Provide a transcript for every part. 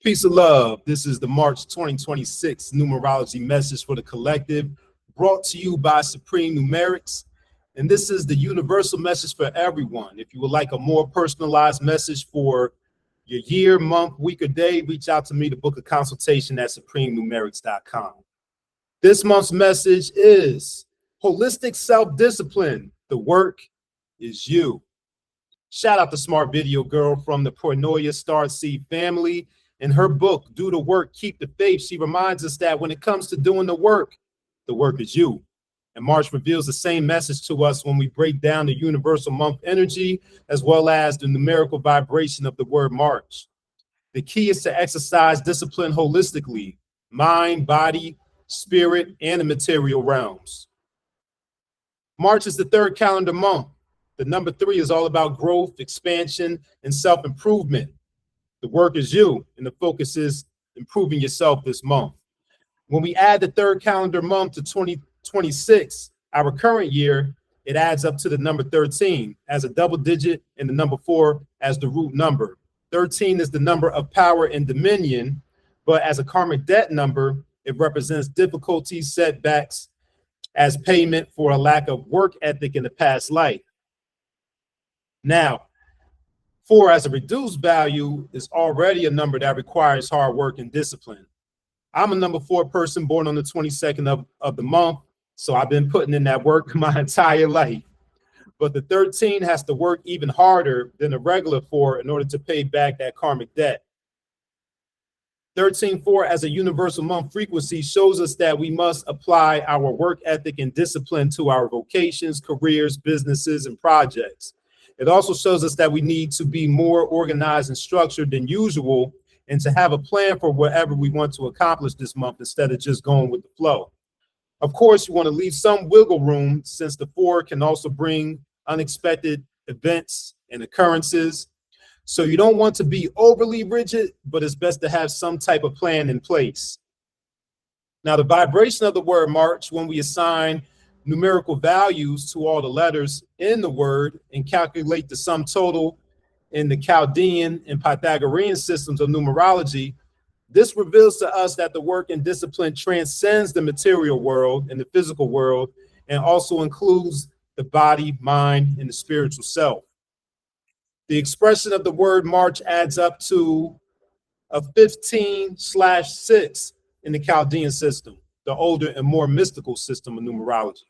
Peace of love. This is the March 2026 numerology message for the collective, brought to you by Supreme Numerics. And this is the universal message for everyone. If you would like a more personalized message for your year, month, week, or day, reach out to me to book a consultation at supremenumerics.com. This month's message is holistic self-discipline. The work is you. Shout out to Smart Video Girl from the Pornoia Starseed family. In her book, Do the Work, Keep the Faith, she reminds us that when it comes to doing the work is you. And March reveals the same message to us when we break down the universal month energy, as well as the numerical vibration of the word March. The key is to exercise discipline holistically, mind, body, spirit, and the material realms. March is the third calendar month. The number 3 is all about growth, expansion, and self-improvement. The work is you, and the focus is improving yourself this month. When we add the third calendar month to 2026, our current year, it adds up to the number 13 as a double digit and the number 4 as the root number. 13 is the number of power and dominion, but as a karmic debt number, it represents difficulties, setbacks as payment for a lack of work ethic in the past life. Now, 4 as a reduced value is already a number that requires hard work and discipline. I'm a number 4 person born on the 22nd of the month, so I've been putting in that work my entire life. But the 13 has to work even harder than a regular 4 in order to pay back that karmic debt. 13-4 as a universal month frequency shows us that we must apply our work ethic and discipline to our vocations, careers, businesses, and projects. It also shows us that we need to be more organized and structured than usual and to have a plan for whatever we want to accomplish this month instead of just going with the flow. Of course, you want to leave some wiggle room since the 4 can also bring unexpected events and occurrences. So you don't want to be overly rigid, but it's best to have some type of plan in place. Now, the vibration of the word March, when we assign numerical values to all the letters in the word and calculate the sum total in the Chaldean and Pythagorean systems of numerology, this reveals to us that the work and discipline transcends the material world and the physical world and also includes the body, mind, and the spiritual self. The expression of the word March adds up to a 15/6 in the Chaldean system, the older and more mystical system of numerology.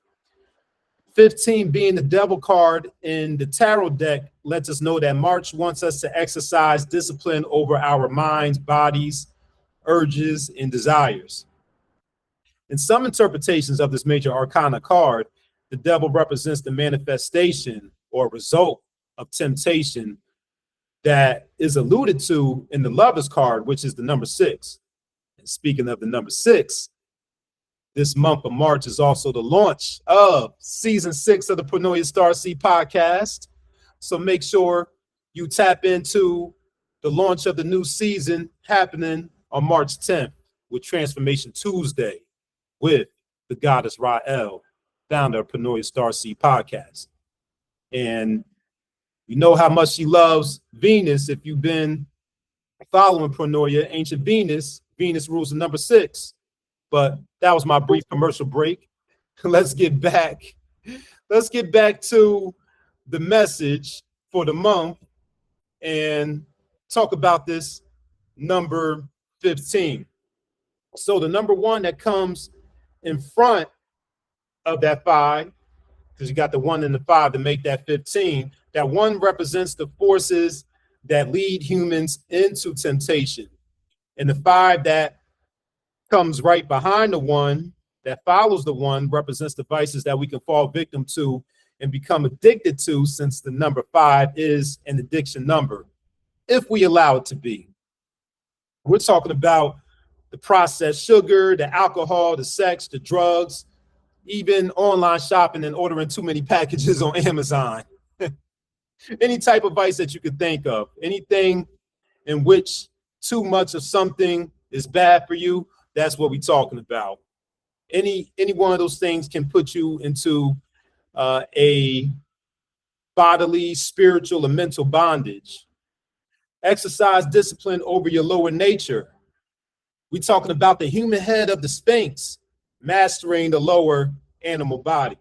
15 being the devil card in the tarot deck lets us know that March wants us to exercise discipline over our minds, bodies, urges, and desires. In some interpretations of this major arcana card, the devil represents the manifestation or result of temptation that is alluded to in the Lovers card, which is the number 6. And speaking of the number 6, this month of March is also the launch of season 6 of the Pornoia Starseed podcast. So make sure you tap into the launch of the new season happening on March 10th with Transformation Tuesday with the goddess Rael, founder of Pornoia Starseed podcast. And you know how much she loves Venus. If you've been following Pornoia, ancient Venus rules the number 6. But that was my brief commercial break. Let's get back to the message for the month and talk about this number 15. So the number 1 that comes in front of that 5, because you got the 1 and the 5 to make that 15, that 1 represents the forces that lead humans into temptation. And the 5 that comes right behind the 1 that follows the 1 represents the vices that we can fall victim to and become addicted to, since the number 5 is an addiction number, if we allow it to be. We're talking about the processed sugar, the alcohol, the sex, the drugs, even online shopping and ordering too many packages on Amazon. Any type of vice that you could think of, anything in which too much of something is bad for you, that's what we're talking about. Any one of those things can put you into a bodily, spiritual, and mental bondage. Exercise discipline over your lower nature. We're talking about the human head of the Sphinx, mastering the lower animal body.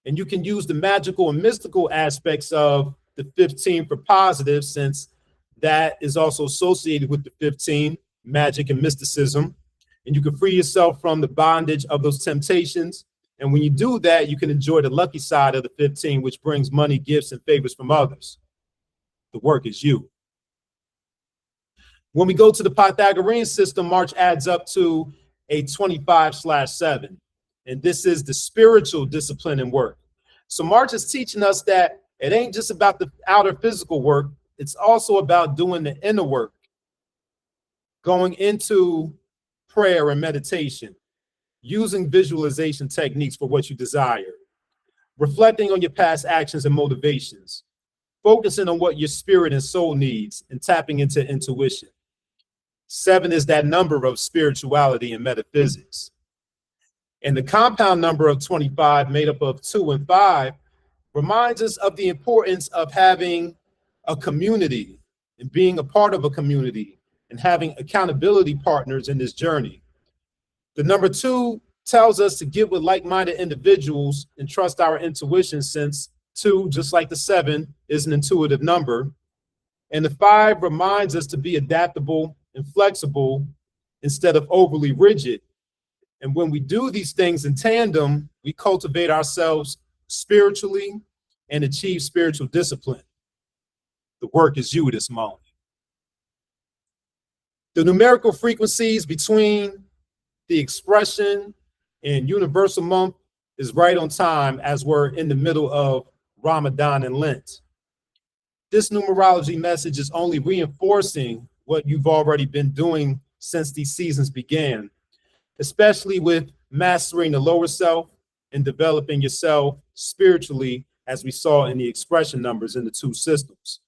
And you can use the magical and mystical aspects of the 15 for positive, since that is also associated with the 15, magic and mysticism. And you can free yourself from the bondage of those temptations. And when you do that, you can enjoy the lucky side of the 15, which brings money, gifts, and favors from others. The work is you. When we go to the Pythagorean system, March adds up to a 25/7. And this is the spiritual discipline and work. So March is teaching us that it ain't just about the outer physical work. It's also about doing the inner work, going into prayer and meditation, using visualization techniques for what you desire, reflecting on your past actions and motivations, focusing on what your spirit and soul needs, and tapping into intuition. 7 is that number of spirituality and metaphysics. And the compound number of 25, made up of 2 and 5, reminds us of the importance of having a community and being a part of a community and having accountability partners in this journey. The number 2 tells us to get with like-minded individuals and trust our intuition, since 2, just like the 7, is an intuitive number. And the 5 reminds us to be adaptable and flexible instead of overly rigid. And when we do these things in tandem, we cultivate ourselves spiritually and achieve spiritual discipline. The work is you this moment. The numerical frequencies between the expression and universal month is right on time, as we're in the middle of Ramadan and Lent. This numerology message is only reinforcing what you've already been doing since these seasons began, especially with mastering the lower self and developing yourself spiritually, as we saw in the expression numbers in the 2 systems.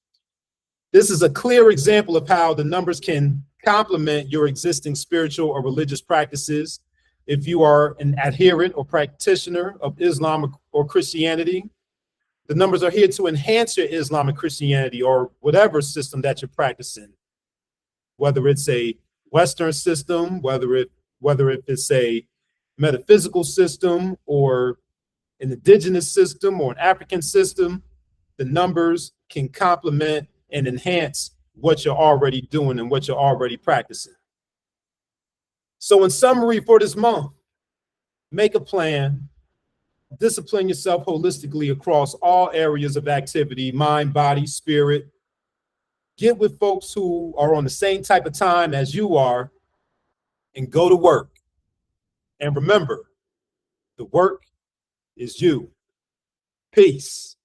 This is a clear example of how the numbers can complement your existing spiritual or religious practices. If you are an adherent or practitioner of Islam or Christianity, the numbers are here to enhance your Islam and Christianity, or whatever system that you're practicing, whether it's a Western system, whether it's a metaphysical system, or an indigenous system, or an African system. The numbers can complement and enhance what you're already doing and what you're already practicing. So in summary for this month, make a plan, discipline yourself holistically across all areas of activity, mind, body, spirit. Get with folks who are on the same type of time as you are, and go to work. And remember, the work is you. Peace.